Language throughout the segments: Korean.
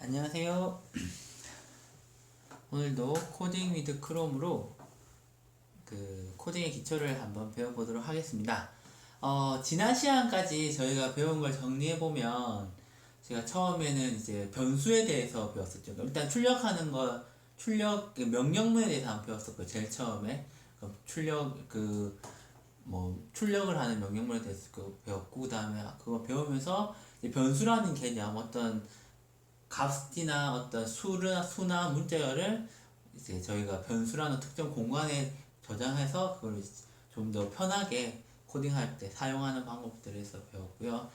안녕하세요. 오늘도 코딩 위드 크롬으로 코딩의 기초를 한번 배워보도록 하겠습니다. 지난 시간까지 저희가 배운 걸 정리해보면 제가 처음에는 이제 변수에 대해서 배웠었죠. 일단 출력하는 거, 명령문에 대해서 한번 배웠었고, 제일 처음에. 출력을 하는 명령문에 대해서 배웠고, 그 다음에 그거 배우면서 변수라는 개념, 어떤 값이나 어떤 수나 문자열을 이제 저희가 변수라는 특정 공간에 저장해서 그걸 좀 더 편하게 코딩할 때 사용하는 방법들에서 배웠고요.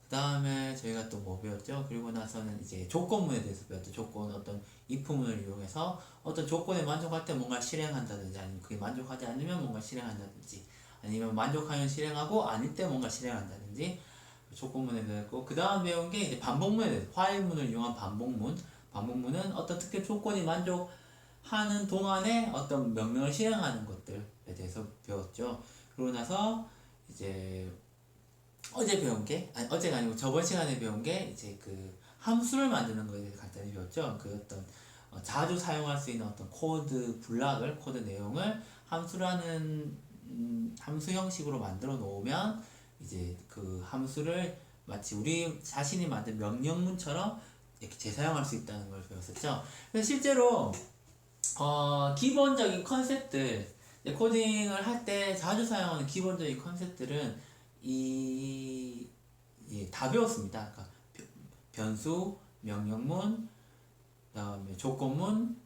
그 다음에 저희가 또 뭐 배웠죠? 그리고 나서는 이제 조건문에 대해서 배웠죠. 조건, 어떤 if문을 이용해서 어떤 조건에 만족할 때 뭔가 실행한다든지, 아니면 그게 만족하지 않으면 뭔가 실행한다든지, 아니면 만족하면 실행하고 아닐 때 뭔가 실행한다든지, 조건문에 대했고, 그 다음 배운 게 이제 반복문에 대해서, 화일문을 이용한 반복문은 어떤 특정 조건이 만족하는 동안에 어떤 명령을 실행하는 것들에 대해서 배웠죠. 그러고 나서 이제 어제가 아니고 저번 시간에 배운 게 이제 함수를 만드는 거에 대해서 간단히 배웠죠. 어떤 자주 사용할 수 있는 어떤 코드 내용을 함수라는 함수 형식으로 만들어 놓으면 이제 그 함수를 마치 우리 자신이 만든 명령문처럼 이렇게 재사용할 수 있다는 걸 배웠었죠. 그래서 실제로 기본적인 컨셉들, 코딩을 할 때 자주 사용하는 기본적인 컨셉들은 다 배웠습니다. 그러니까 변수, 명령문, 그다음에 조건문,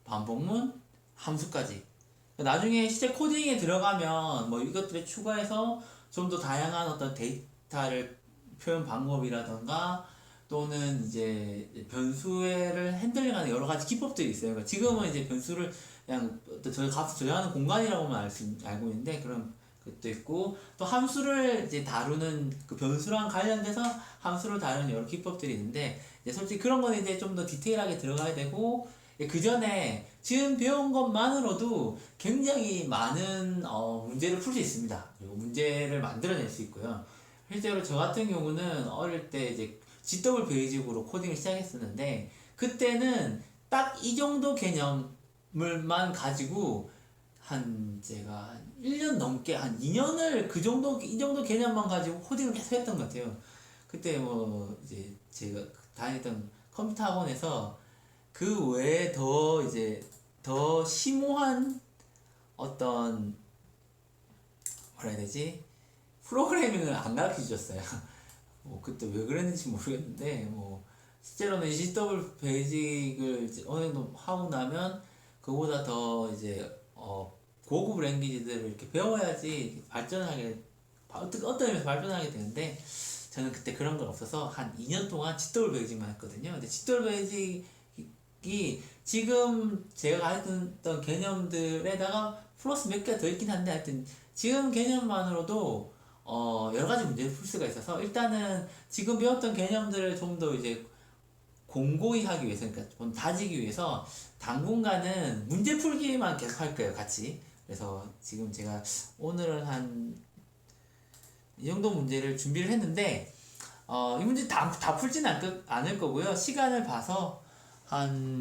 반복문, 함수까지. 나중에 실제 코딩에 들어가면 뭐 이것들을 추가해서 좀 더 다양한 어떤 데이터를 표현 방법이라던가, 또는 이제 변수를 핸들링하는 여러 가지 기법들이 있어요. 그러니까 지금은 이제 변수를 그냥 저희 값을 저장하는 공간이라고만 알고 있는데, 그런 것도 있고, 또 함수를 이제 다루는 변수랑 관련돼서 함수를 다루는 여러 기법들이 있는데, 이제 솔직히 그런 거는 이제 좀 더 디테일하게 들어가야 되고, 그 전에 지금 배운 것만으로도 굉장히 많은 문제를 풀 수 있습니다. 그리고 문제를 만들어낼 수 있고요. 실제로 저 같은 경우는 어릴 때 이제 GW 베이직으로 코딩을 시작했었는데, 그때는 딱 이 정도 개념을만 가지고 제가 1년 넘게, 한 2년을 이 정도 개념만 가지고 코딩을 계속 했던 것 같아요. 그때 뭐 이제 제가 다니던 컴퓨터 학원에서 그 외에 더 심오한 어떤, 뭐라 해야 되지? 프로그래밍을 안 가르쳐 주셨어요. 뭐 그때 왜 그랬는지 모르겠는데, 뭐 실제로는 GW 베이직을 이제 어느 정도 하고 나면 그보다 더 이제 고급 랭귀지들을 이렇게 배워야지 발전하게, 어떤 의미에서 발전하게 되는데, 저는 그때 그런 건 없어서 한 2년 동안 GW 베이직만 했거든요. 근데 GW 베이직이 지금 제가 가르쳤던 개념들에다가 플러스 몇 개 더 있긴 한데, 하여튼 지금 개념만으로도 여러 가지 문제를 풀 수가 있어서, 일단은 지금 배웠던 개념들을 좀 더 이제 공고히 하기 위해서, 그러니까 좀 다지기 위해서 당분간은 문제 풀기만 계속 할 거예요, 같이. 그래서 지금 제가 오늘은 한 이 정도 문제를 준비를 했는데, 이 문제 다 풀진 않을 거고요. 시간을 봐서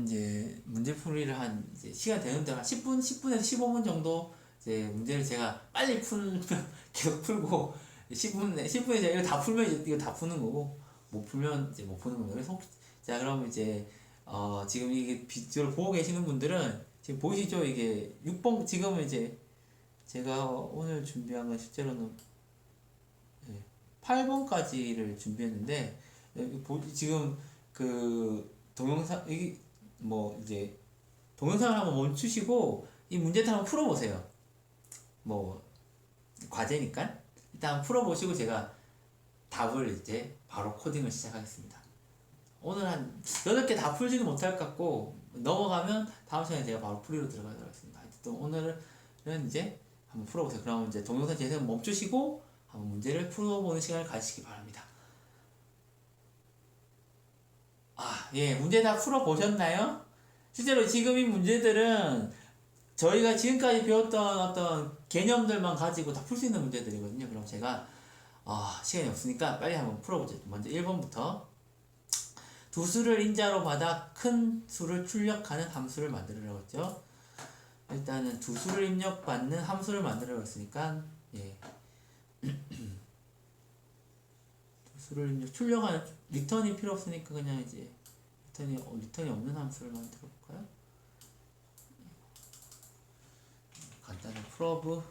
이제 문제풀이를 이제 시간 되는 대로 한 10분에서 15분 정도 이제 문제를 제가 빨리 풀면 계속 풀고, 10분에 이제 이거 다 풀면 이제 이거 다 푸는 거고, 못 풀면 이제 못 푸는 거예요. 그래서 자, 그럼 이제 지금 이게 비디오를 보고 계시는 분들은 지금 보이시죠? 이게 6번, 지금은 이제 제가 오늘 준비한 건 실제로는 8번까지를 준비했는데, 지금 동영상, 이게 뭐 이제 동영상을 한번 멈추시고 이 문제를 한번 풀어보세요. 뭐 과제니까 일단 한번 풀어보시고 제가 답을 이제 바로 코딩을 시작하겠습니다. 오늘 한 8개 다 풀지는 못할 것 같고, 넘어가면 다음 시간에 제가 바로 풀이로 들어가도록 하겠습니다. 또 오늘은 이제 한번 풀어보세요. 그럼 이제 동영상 재생 멈추시고 한번 문제를 풀어보는 시간을 가지시기 바랍니다. 예, 문제 다 풀어보셨나요? 실제로 지금 이 문제들은 저희가 지금까지 배웠던 어떤 개념들만 가지고 다 풀 수 있는 문제들이거든요. 그럼 제가 시간이 없으니까 빨리 한번 풀어보죠. 먼저 1번부터. 두 수를 인자로 받아 큰 수를 출력하는 함수를 만들으라고 했죠. 일단은 두 수를 입력받는 함수를 만들으라고 했으니까 예. 두 수를 입력 출력하는 리턴이 필요 없으니까 그냥 이제 리턴이 없는 함수를 만들어 볼까요? 간단한 프로브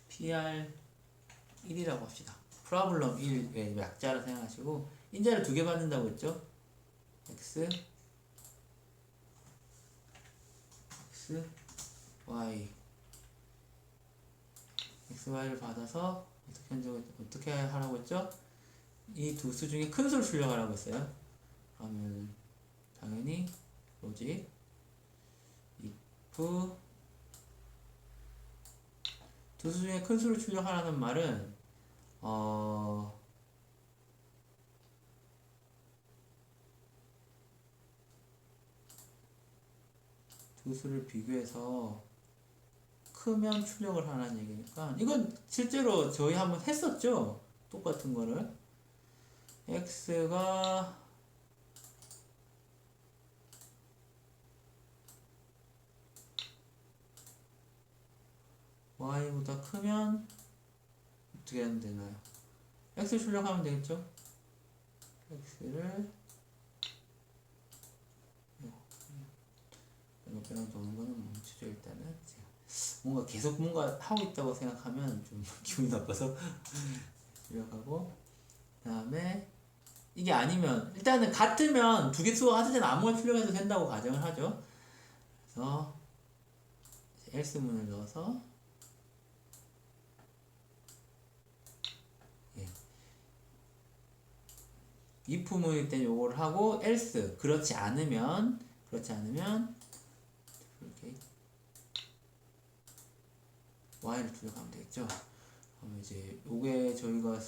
PR1이라고 합시다. 프로블럼 1의 약자로 생각하시고 인자를 두 개 받는다고 했죠. x y xy를 받아서 어떻게 하라고 했죠? 이 두 수 중에 큰 수를 출력하라고 했어요. 그러면 당연히 로직 if 두 수 중에 큰 수를 출력하라는 말은 두 수를 비교해서 크면 출력을 하라는 얘기니까 이건 실제로 저희 한번 했었죠. 똑같은 거를 x가 y보다 크면 어떻게 하면 되나요? x 출력하면 되겠죠? x를 이거 빼놓은 도는 거는 멈추죠. 일단은 뭔가 계속 뭔가 하고 있다고 생각하면 좀 기분이 나빠서 출력하고 그 다음에 이게 아니면 일단은 같으면 두 개 수가 같을 때는 아무거나 출력해도 된다고 가정을 하죠. 그래서 else 문을 넣어서 if 문일 때 요거를 하고 else 그렇지 않으면 이렇게 y를 출력하면 되겠죠. 그럼 이제 요게 저희가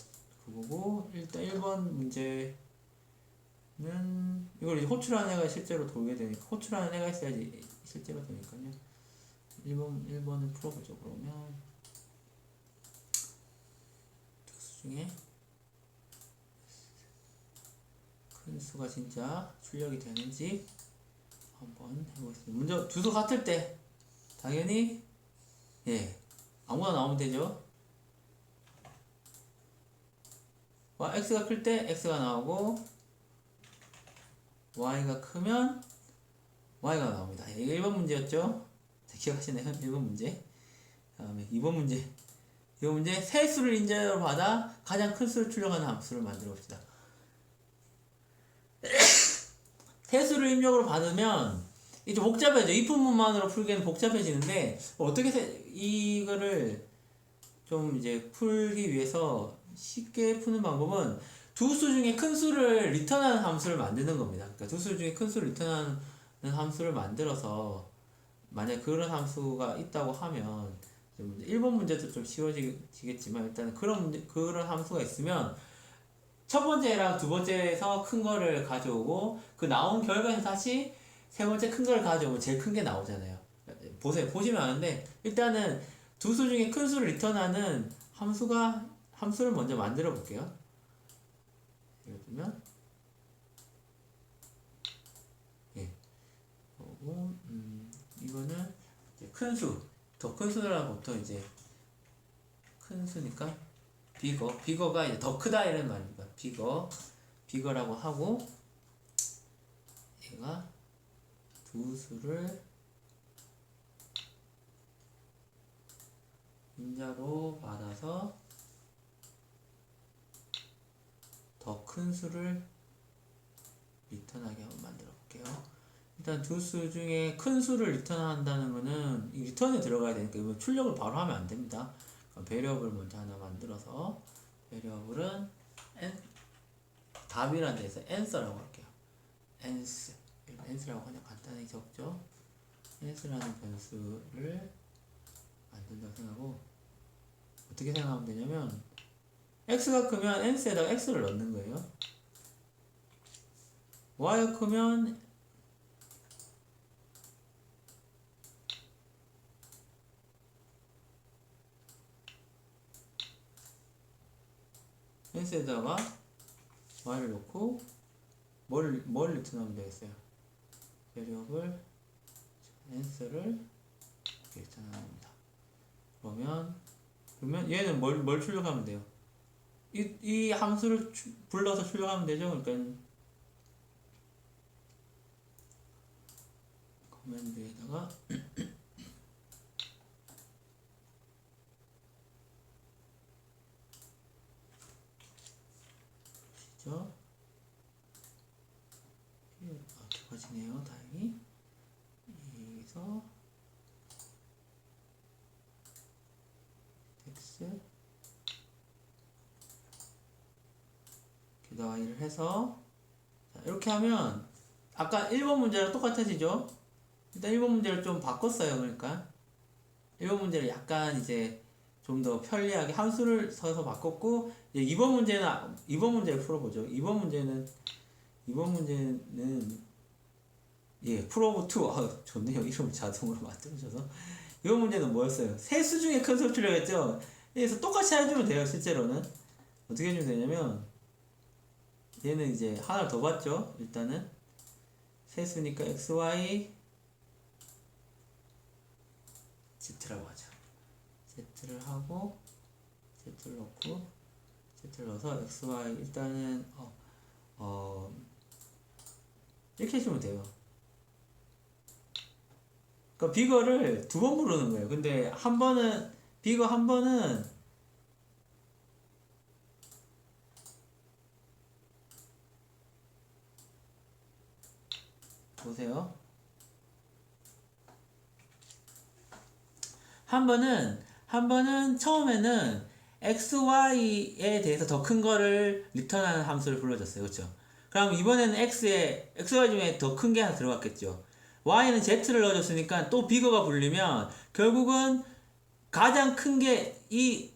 그거고 일단 1번 문제는 이걸 이제 호출하는 애가 실제로 돌게 되니까 호출하는 애가 있어야지 실제로 되니까요. 1번을 풀어보죠. 그러면 특수 중에 큰 수가 진짜 출력이 되는지 한번 해보겠습니다. 먼저 두 수 같을 때 당연히 예 아무거나 나오면 되죠. x가 클 때 x가 나오고 y가 크면 y가 나옵니다. 이게 1번 문제였죠. 기억하시나요? 1번 문제. 다음에 2번 문제. 이번 문제 세 수를 인자로 받아 가장 큰 수를 출력하는 함수를 만들어 봅시다. 세 수를 입력으로 받으면 이게 좀 복잡해져. if문만으로 풀기에는 복잡해지는데 어떻게 이거를 좀 이제 풀기 위해서 쉽게 푸는 방법은 두 수 중에 큰 수를 리턴하는 함수를 만드는 겁니다. 그러니까 두 수 중에 큰 수를 리턴하는 함수를 만들어서 만약 그런 함수가 있다고 하면 1번 문제도 좀 쉬워지겠지만 일단 그런 함수가 있으면 첫 번째랑 두 번째에서 큰 거를 가져오고 그 나온 결과에서 다시 세 번째 큰 거를 가져오면 제일 큰 게 나오잖아요. 보시면 아는데 일단은 두 수 중에 큰 수를 리턴하는 함수를 먼저 만들어 볼게요. 예를 들면 이거는 이제 큰 수, 더 큰 수라고 보통 이제 큰 수니까 비거가 이제 더 크다 이런 말입니다. 비거라고 하고 얘가 두 수를 인자로 받아서 더 큰 수를 리턴하게 한번 만들어 볼게요. 일단 두 수 중에 큰 수를 리턴한다는 거는 이 리턴에 들어가야 되니까 이거 출력을 바로 하면 안 됩니다. 베리어블 먼저 하나 만들어서 베리어블은 답이라는 데서 answer라고 할게요. answer라고 그냥 간단하게 적죠. ans라는 변수를 만든다고 생각하고 어떻게 생각하면 되냐면 x가 크면 ans에다가 x를 넣는 거예요. y가 크면 n스에다가 y를 넣고 뭘 리턴하면 되겠어요? 베리어블 n스를 이렇게 리턴하는 겁니다. 그러면 얘는 뭘 출력하면 돼요? 이 함수를 불러서 출력하면 되죠. 그러니까 커맨드에다가 보시죠. 두 가지네요. 다행히 여기서 텍스 게다가 이를 해서 자, 이렇게 하면 아까 1번 문제랑 똑같아지죠. 일단 1번 문제를 좀 바꿨어요. 그러니까 1번 문제를 약간 이제 좀 더 편리하게 함수를 써서 바꿨고, 이제 2번 문제를 풀어보죠. 2번 문제는 예, 프로브2. 좋네요. 이름 자동으로 만들어줘서. 이번 문제는 뭐였어요? 세수 중에 큰 수를 출력했죠. 그래서 똑같이 해주면 돼요. 실제로는 어떻게 해주면 되냐면, 얘는 이제 하나를 더 봤죠. 일단은 세수니까 xy z라고 하죠. z를 하고 z를 넣고 z를 넣어서 xy 일단은 이렇게 해주면 돼요. 그러니까 비거를 두 번 부르는 거예요. 근데 비거 한 번은 보세요. 한 번은 처음에는 xy에 대해서 더 큰 거를 리턴하는 함수를 불러줬어요. 그렇죠? 그럼 이번에는 xy 중에 더 큰 게 하나 들어갔겠죠. y는 z를 넣어줬으니까 또 비거가 불리면 결국은 가장 큰 게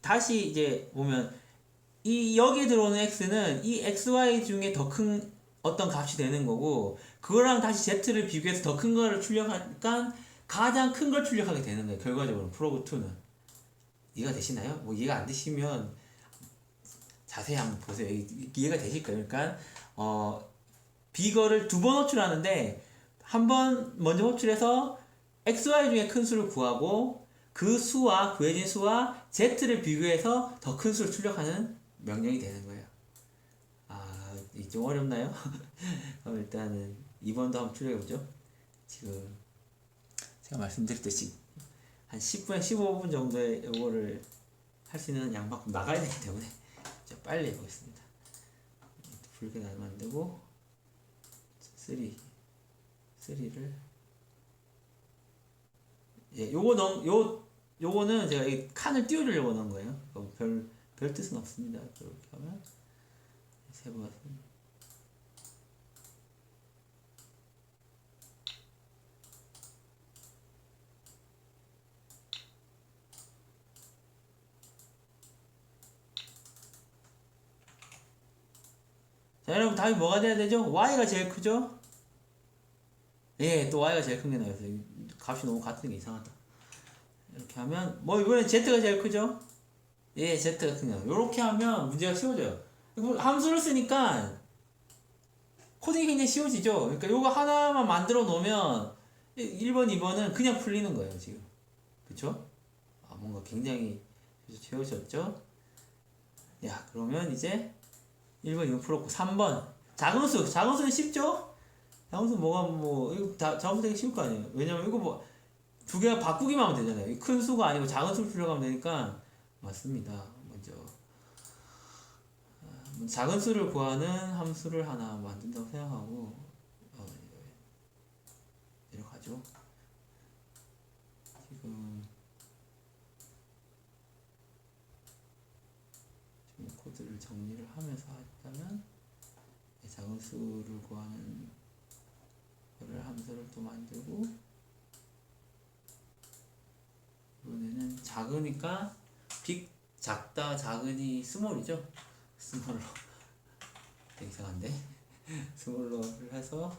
다시 이제 보면 여기에 들어오는 x는 이 xy 중에 더 큰 어떤 값이 되는 거고, 그거랑 다시 z를 비교해서 더 큰 거를 출력하니까 가장 큰 걸 출력하게 되는 거예요. 결과적으로 프로브2는 이해가 되시나요? 뭐 이해가 안 되시면 자세히 한번 보세요. 이해가 되실 거예요. 그러니까 비거를 두 번 호출하는데, 한 번 먼저 호출해서 xy 중에 큰 수를 구하고 그 수와 구해진 수와 z를 비교해서 더 큰 수를 출력하는 명령이 되는 거예요. 이게 좀 어렵나요? 그럼 일단은 2번도 한번 출력해보죠. 지금 제가 말씀드렸듯이 한 10분, 15분 정도의 요거를 할 수 있는 양만큼 나가야 되기 때문에 빨리 해보겠습니다. 붉게 나면 안 되고 3를 예, 요거는 제가 이 칸을 띄워주려고 넣은 거예요. 별 뜻은 없습니다. 이렇게 하면 세 번. 자, 여러분 답이 뭐가 돼야 되죠? y가 제일 크죠? 예, 또 y가 제일 큰 게 나왔어요. 값이 너무 같은 게 이상하다. 이렇게 하면 이번엔 z가 제일 크죠? 예, z가 큰 게. 이렇게 하면 문제가 쉬워져요. 함수를 쓰니까 코딩이 굉장히 쉬워지죠? 그러니까 요거 하나만 만들어 놓으면 1번, 2번은 그냥 풀리는 거예요, 지금. 그쵸? 뭔가 굉장히 쉬워졌죠? 야, 그러면 이제 1번, 2번 풀었고, 3번. 작은 수는 쉽죠? 작은 수 이거 작은 수 되게 쉬울 거 아니에요? 왜냐면 이거 두 개가 바꾸기만 하면 되잖아요. 큰 수가 아니고 작은 수를 풀려가면 되니까. 맞습니다. 먼저 작은 수를 구하는 함수를 하나 만든다고 생각하고 내려가죠. 지금 코드를 정리를 하면서 하자면 작은 수를 구하는 거를 함수를 또 만들고, 이번에는 작으니까 작다 작으니 스몰이죠. 스몰로 되게 이상한데 스몰로를 해서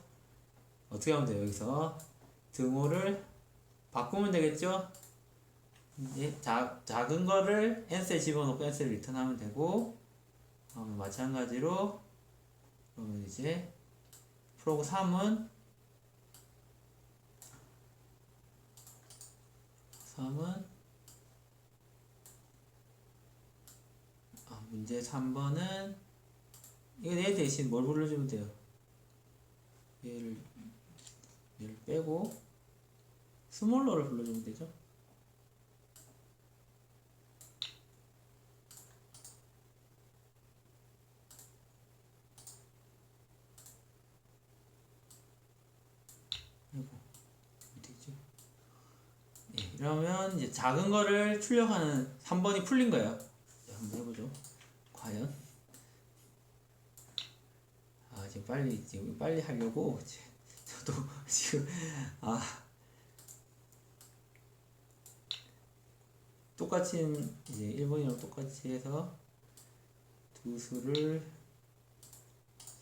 어떻게 하면 돼요? 여기서 등호를 바꾸면 되겠죠. 이제 작은 거를 n스에 집어넣고 n스를 리턴하면 되고, 마찬가지로 그러면 이제 프로그 3은 문제 3번은 이거 얘 대신 뭘 불러주면 돼요? 얘를 빼고 스몰러를 불러주면 되죠? 아이고 어디지? 예, 이러면 이제 작은 거를 출력하는 3번이 풀린 거예요. 자, 한번 해보죠. 과연? 지금 빨리 하려고 저도 지금 똑같이 이제 1번이랑 똑같이 해서 두 수를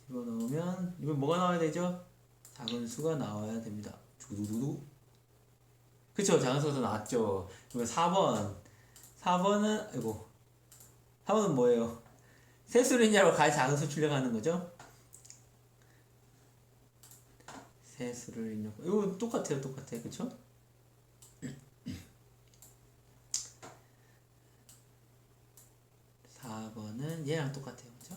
집어넣으면 이건 뭐가 나와야 되죠? 작은 수가 나와야 됩니다. 두두두두. 그쵸? 작은 수가 나왔죠. 그러면 4번은 아이고 4번은 뭐예요? 세수를 있냐고 가장 작은 수 출력하는 거죠? 세수를 있냐고 이거 똑같아요. 그쵸? 4번은 얘랑 똑같아요. 그쵸?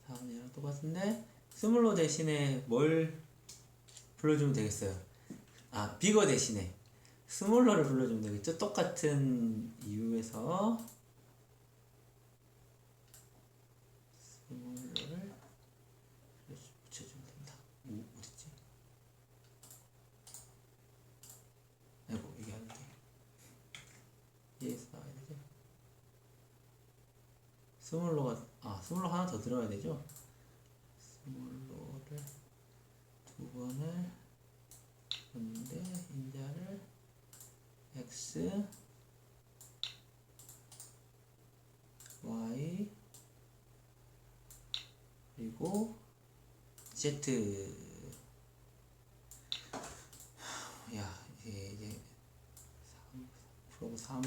얘랑 똑같은데 스몰러 대신에 뭘 불러주면 되겠어요? 비거 대신에 스몰러를 불러주면 되겠죠? 똑같은 이유에서 스몰러를 붙여주면 됩니다. 어딨지? 아이고 이게 안 돼. 얘에서 나와야 되죠? 스몰러 하나 더 들어가야 되죠? 스몰러를 두 번을 했는데 인자를 x y 그리고 z. 이제 프로그 3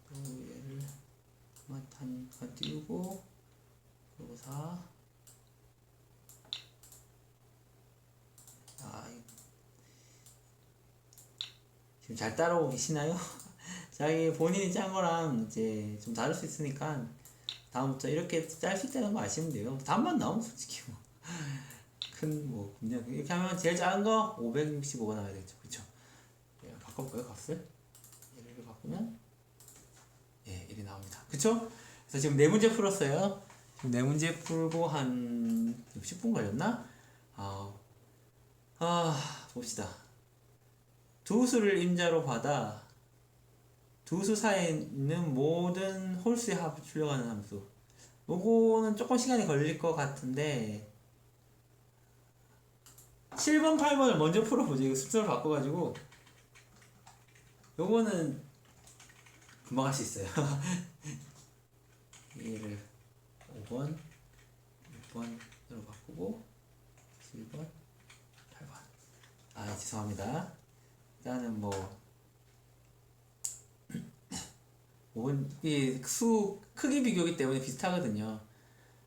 또 얘를 그만 띄우고 프로그 4 지금 잘 따라오고 계시나요? 자기 본인이 짠 거랑 이제 좀 다를 수 있으니까 다음부터 이렇게 짤 수 있다는 거 아시면 돼요. 답만 나오면 솔직히 그냥 이렇게 하면 제일 작은 거 565가 나와야 되겠죠. 그쵸? 바꿔볼까요? 값을? 얘를 바꾸면 이렇게 나옵니다. 그쵸? 그래서 지금 4문제 풀었어요. 지금 4문제 풀고 한 10분 걸렸나? 봅시다. 두 수를 임자로 받아 두 수 사이에 있는 모든 홀수의 합을 출력하는 함수. 요거는 조금 시간이 걸릴 것 같은데 7번, 8번을 먼저 풀어보죠. 이거 순서를 바꿔가지고 요거는 금방 할 수 있어요. 얘를 5번, 6번으로 바꾸고 7번, 8번. 죄송합니다. 일단은 5번 수 크기 비교이기 때문에 비슷하거든요.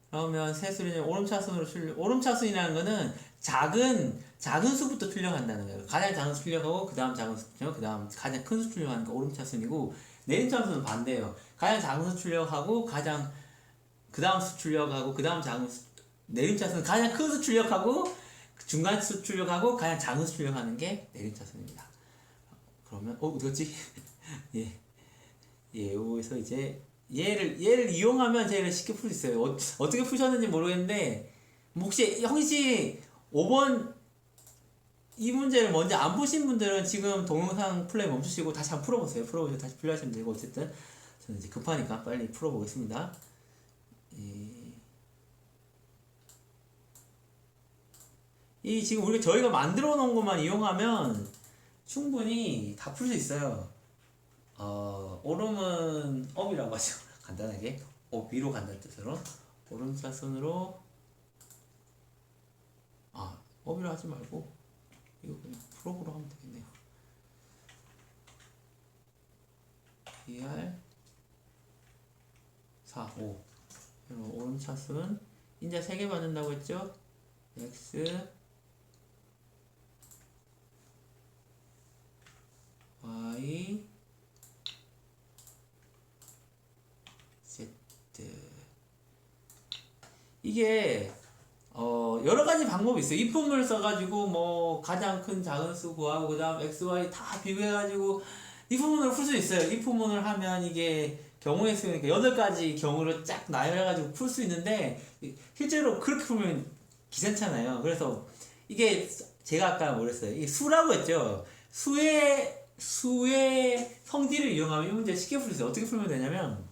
그러면 세수는 오름차순이라는 거는 작은 수부터 출력한다는 거예요. 가장 작은 수 출력하고 그 다음 작은 수 출력, 그 다음 가장 큰 수 출력하는 거 오름차순이고, 내림차순은 반대예요. 가장 작은 수 출력하고 그 다음 수 출력하고 그 다음 작은 수. 내림차순은 가장 큰 수 출력하고 중간 수 출력하고 가장 작은 수 출력하는 게 내림차순입니다. 그러면 어디갔지? 여기서 이제 얘를 이용하면 제일 쉽게 풀 수 있어요. 어떻게 푸셨는지 모르겠는데 혹시 5번 이 문제를 먼저 안 푸신 분들은 지금 동영상 플레이 멈추시고 다시 한번 풀어보세요. 풀어보시고 다시 풀려하시면 되고, 어쨌든 저는 이제 급하니까 빨리 풀어보겠습니다. 지금 저희가 만들어 놓은 것만 이용하면 충분히 다 풀 수 있어요. 오름은 업이라고 하죠. 간단하게 위로 간다는 뜻으로 오름차순으로 업이라 하지 말고 이거 그냥 프로그로 하면 되겠네요. BR 4, 5. 오름차순 인자 3개 받는다고 했죠? X Y Z. 이게 여러 가지 방법이 있어요. if을 써가지고 뭐 가장 큰 작은 수 구하고 그다음 x, y 다 비교해가지고 if문을 풀 수 있어요. if문을 하면 이게 경우의 수니까 8가지 경우를 쫙 나열해가지고 풀 수 있는데 실제로 그렇게 풀면 귀찮잖아요. 그래서 이게 제가 아까 뭐랬어요. 이게 수라고 했죠. 수의 성질을 이용하면 이 문제 쉽게 풀 수 있어요. 어떻게 풀면 되냐면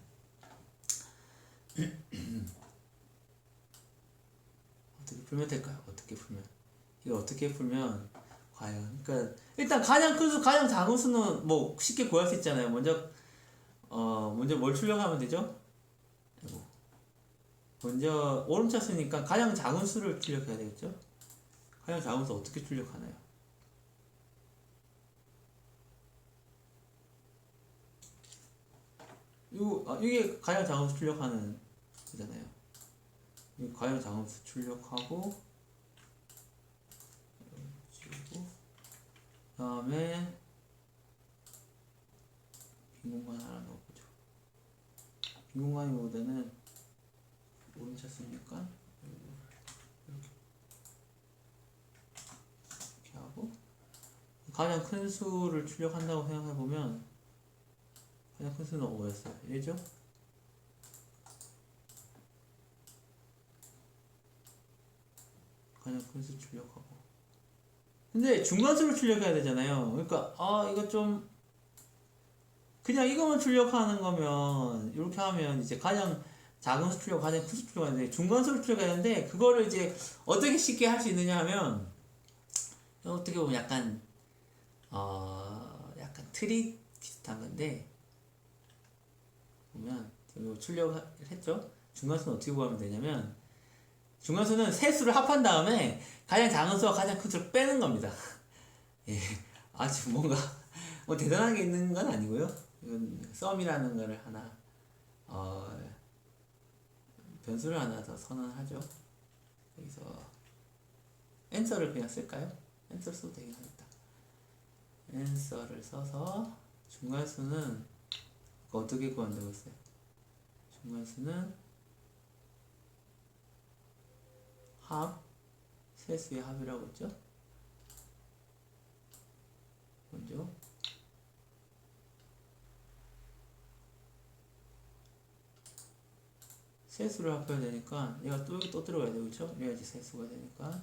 어떻게 풀면 될까요? 어떻게 풀면 이거 어떻게 풀면 과연 그러니까 일단 가장 큰 수, 가장 작은 수는 뭐 쉽게 구할 수 있잖아요. 먼저 뭘 출력하면 되죠? 먼저 오름차 수니까 가장 작은 수를 출력해야 되겠죠? 가장 작은 수 어떻게 출력하나요? 이게 가장 작은 수 출력하는 거잖아요. 이 가장 작은 수 출력하고 그 다음에 빈 공간 하나 넣어보죠. 빈 공간이보다는 오른차 쓰니까 이렇게 하고 가장 큰 수를 출력한다고 생각해보면 가장 큰 수는 5였어요. 1죠? 가장 큰 수 출력하고 근데 중간수를 출력해야 되잖아요. 그러니까 이거 좀 그냥 이거만 출력하는 거면 이렇게 하면 이제 가장 작은 수 출력, 가장 큰 수 출력하는데 중간수를 출력해야 되는데 그거를 이제 어떻게 쉽게 할 수 있느냐 하면 어떻게 보면 약간 약간 트릭 비슷한 건데 보면 이거 출력을 했죠. 중간수는 어떻게 구하면 되냐면 중간수는 세 수를 합한 다음에 가장 작은 수와 가장 큰 수를 빼는 겁니다. 예, 아주 뭔가 뭐 대단한 게 있는 건 아니고요. 이건 썸이라는 거를 하나 변수를 하나 더 선언하죠. 여기서 answer를 그냥 쓸까요? answer 써도 되긴 하겠다. answer를 써서 중간수는 어떻게 구한다고 했어요? 중간수는 합, 세수의 합이라고 했죠? 먼저 세수를 합해야 되니까 얘가 또 들어가야 되고 그렇죠? 이래야지 세수가 되니까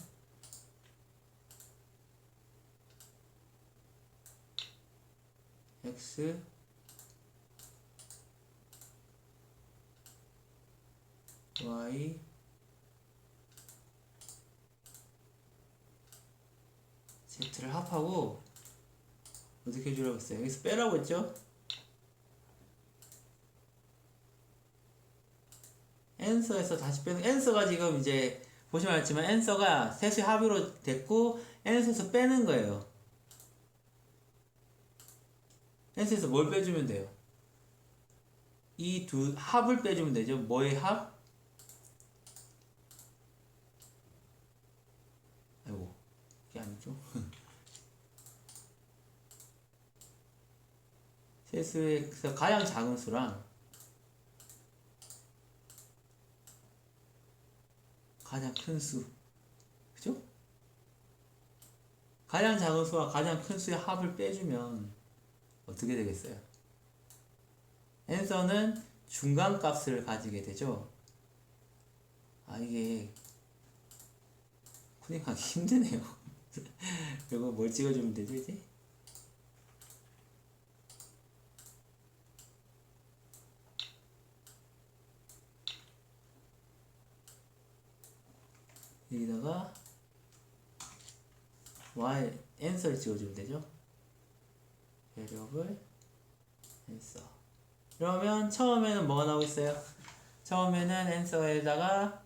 x y z를 합하고 어떻게 해주라고 했어요? 여기서 빼라고 했죠? answer에서 다시 빼는 answer가 지금 이제 보시면 알지만 answer가 셋의 합의로 됐고 answer에서 빼는 거예요. answer에서 뭘 빼주면 돼요? 이 두 합을 빼주면 되죠. 뭐의 합? 아이고 이게 아니죠. 세수에서 가장 작은 수랑 가장 큰 수, 그죠? 가장 작은 수와 가장 큰 수의 합을 빼주면 어떻게 되겠어요? answer는 중간값을 가지게 되죠. 이게 코딩하기 힘드네요. 이거 뭘 찍어주면 되지 이제? 여기다가 y answer를 찍어주면 되죠. variable answer. 그러면 처음에는 뭐가 나오고 있어요? 처음에는 answer에다가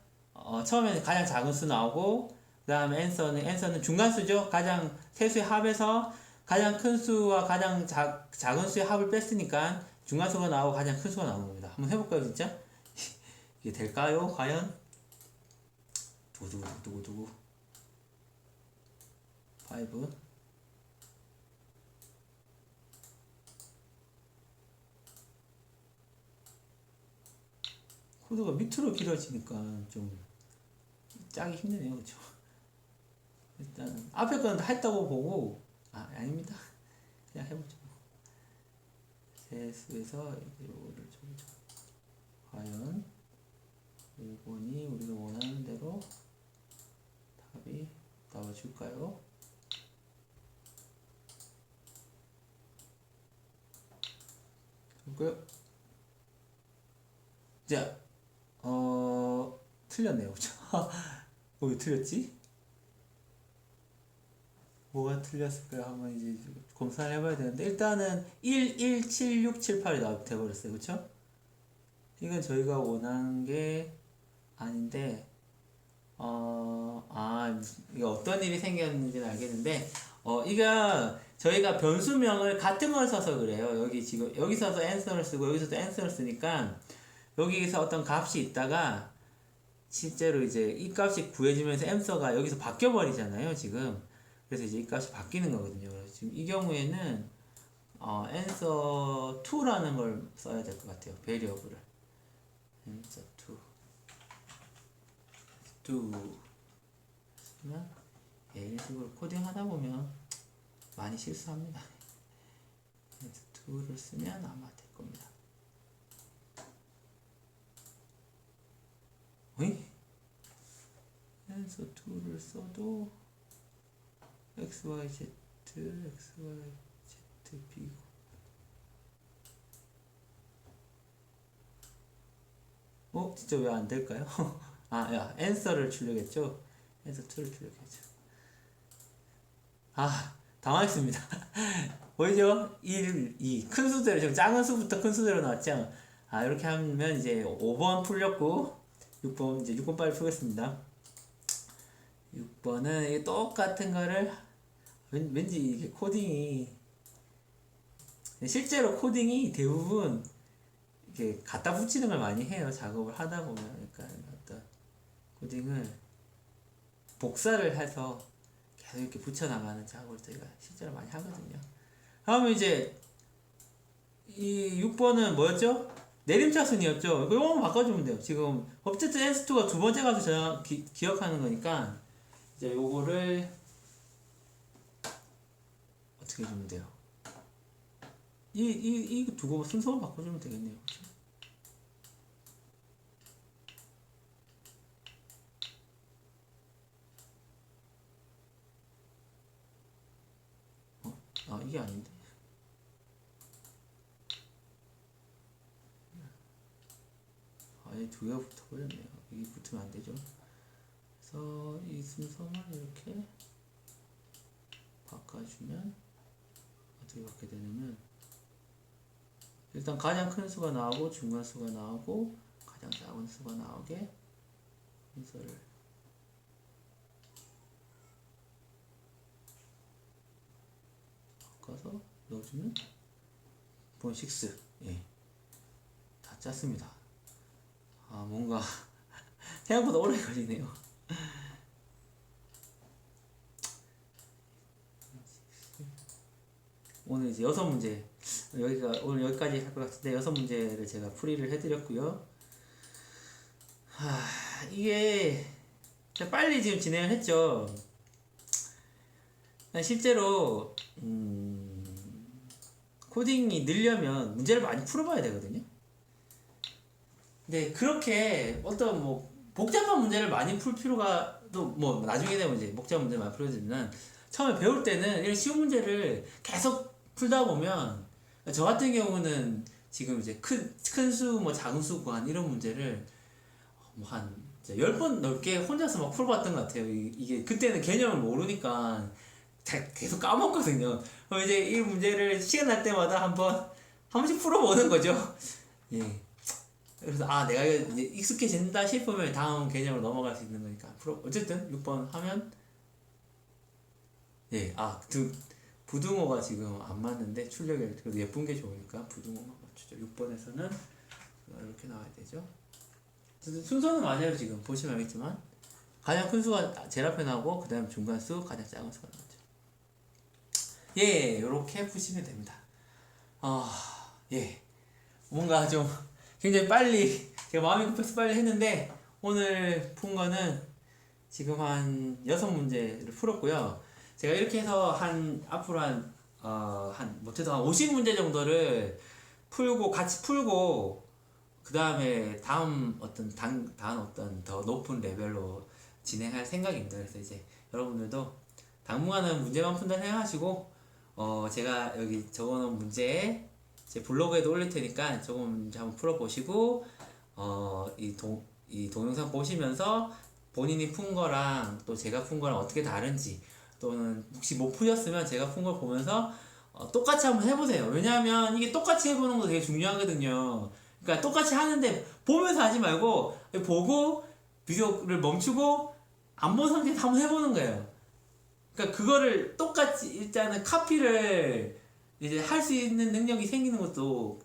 처음에는 가장 작은 수 나오고 다음에 answer는 중간수죠. 가장 세수의 합에서 가장 큰 수와 가장 작은 수의 합을 뺐으니까 중간수가 나오고 가장 큰 수가 나오는 겁니다. 한번 해볼까요, 진짜? 이게 될까요, 과연? 두구두구 5 코드가 밑으로 길어지니까 좀 짜기 힘드네요, 그쵸? 일단 앞에 거는 다 했다고 보고 아닙니다. 그냥 해보죠. 세수에서 이거를 좀 과연 5번이 우리가 원하는 대로 답이 나와줄까요? 볼까요? 자, 틀렸네요. 그쵸? 왜 틀렸지? 뭐가 틀렸을까요? 한번 이제 검사를 해봐야 되는데, 일단은 1, 1, 7, 6, 7, 8이 돼버렸어요. 그쵸? 이건 저희가 원하는 게 아닌데, 이게 어떤 일이 생겼는지는 알겠는데, 이거 저희가 변수명을 같은 걸 써서 그래요. 여기 지금, 여기서도 answer를 쓰고, 여기서도 answer를 쓰니까, 여기서 어떤 값이 있다가, 실제로 이제 이 값이 구해지면서 answer가 여기서 바뀌어버리잖아요, 지금. 그래서 이제 이 값이 바뀌는 거거든요. 그래서 지금 이 경우에는, answer 2라는 걸 써야 될 것 같아요. 베리어블을. answer 2. 그러면 이런 식으로 코딩 하다 보면 많이 실수합니다. answer 2를 쓰면 아마 될 겁니다. 어이? answer 2를 써도 XYZ, B고 진짜 왜 안 될까요? answer를 출력했죠? answer 2를 출력했죠. 당황했습니다. 보이죠? 1, 2. 큰 수대로, 지금 작은 수부터 큰 수대로 나왔죠? 이렇게 하면 이제 5번 풀렸고, 6번, 이제 6번 빨리 풀겠습니다. 6번은 똑같은 거를, 왠지 이게 코딩이, 실제로 코딩이 대부분 이렇게 갖다 붙이는 걸 많이 해요. 작업을 하다 보면. 그러니까 어떤 코딩을 복사를 해서 계속 이렇게 붙여나가는 작업을 저희가 실제로 많이 하거든요. 다음에 이제 이 6번은 뭐였죠? 내림차순이었죠. 이거만 바꿔주면 돼요. 지금 object s2가 두 번째 가서 제가 기억하는 거니까 이제 요거를 어떻게 해주면 돼요? 이 두고 순서만 바꿔주면 되겠네요. 그렇죠? 이게 아닌데. 두 개가 붙어버렸네요. 이게 붙으면 안 되죠. 그래서 이 순서만 이렇게 바꿔주면 어떻게 바뀌게 되냐면, 일단 가장 큰 수가 나오고 중간 수가 나오고 가장 작은 수가 나오게 순서를 바꿔서 넣어주면 본 6. 다 짰습니다. 뭔가 생각보다 오래 걸리네요. 오늘 이제 6문제, 오늘 여기까지 할 것 같은데 6문제를 제가 풀이를 해드렸고요. 이게 빨리 지금 진행을 했죠. 실제로 코딩이 늘려면 문제를 많이 풀어봐야 되거든요. 근데 그렇게 어떤 복잡한 문제를 많이 풀 필요가 또 나중에 되면 이제 복잡한 문제를 많이 풀어지면, 처음에 배울 때는 이런 쉬운 문제를 계속 풀다 보면, 저 같은 경우는 지금 이제 큰 수, 작은 수 구한 이런 문제를 한 10번 넘게 혼자서 막 풀어봤던 것 같아요. 이게 그때는 개념을 모르니까 계속 까먹거든요. 그럼 이제 이 문제를 시간 날 때마다 한 번씩 풀어보는 거죠. 그래서 내가 이제 익숙해진다 싶으면 다음 개념으로 넘어갈 수 있는 거니까. 어쨌든 6번 하면 예, 부등호가 지금 안 맞는데 출력이 그래도 예쁜 게 좋으니까 부등호만 맞추죠. 6번에서는 이렇게 나와야 되죠. 순서는 맞아요. 지금 보시면 알겠지만 가장 큰 수가 제일 앞에 나오고 그 다음 중간수 가장 작은 수가 나오죠. 예, 요렇게 푸시면 됩니다. 예, 뭔가 좀 굉장히 빨리 제가 마음이 급해서 빨리 했는데 오늘 푼 거는 지금 한 6문제를 풀었고요. 제가 이렇게 해서 앞으로 못해도 한 50문제 정도를 같이 풀고, 그 다음에 다음 어떤 더 높은 레벨로 진행할 생각입니다. 그래서 이제 여러분들도 당분간은 문제만 푼다 생각하시고, 제가 여기 적어놓은 문제 제 블로그에도 올릴 테니까 조금 문제 한번 풀어보시고, 이 동영상 보시면서 본인이 푼 거랑 또 제가 푼 거랑 어떻게 다른지, 또는 혹시 못 푸셨으면 제가 푼 걸 보면서 똑같이 한번 해보세요. 왜냐하면 이게 똑같이 해보는 거 되게 중요하거든요. 그러니까 똑같이 하는데 보면서 하지 말고 보고 비디오를 멈추고 안 본 상태에서 한번 해보는 거예요. 그러니까 그거를 똑같이 일단은 카피를 이제 할 수 있는 능력이 생기는 것도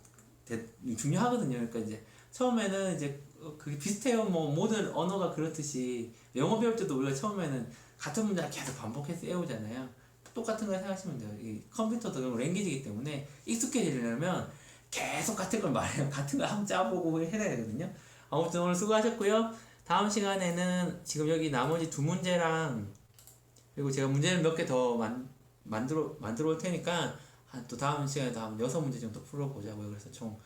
중요하거든요. 그러니까 이제 처음에는 이제 그게 비슷해요. 뭐 모든 언어가 그렇듯이 영어 배울 때도 우리가 처음에는 같은 문장을 계속 반복해서 외우잖아요. 똑같은 걸 생각하시면 돼요. 이 컴퓨터도 그런 랭귀지이기 때문에 익숙해지려면 계속 같은 걸 말해요. 같은 걸 한번 짜보고 해야 되거든요. 아무튼 오늘 수고하셨고요. 다음 시간에는 지금 여기 나머지 2문제랑 그리고 제가 문제를 몇 개 더 만들어 올 테니까 또 다음 시간에 한 6문제 정도 풀어보자고요. 그래서 총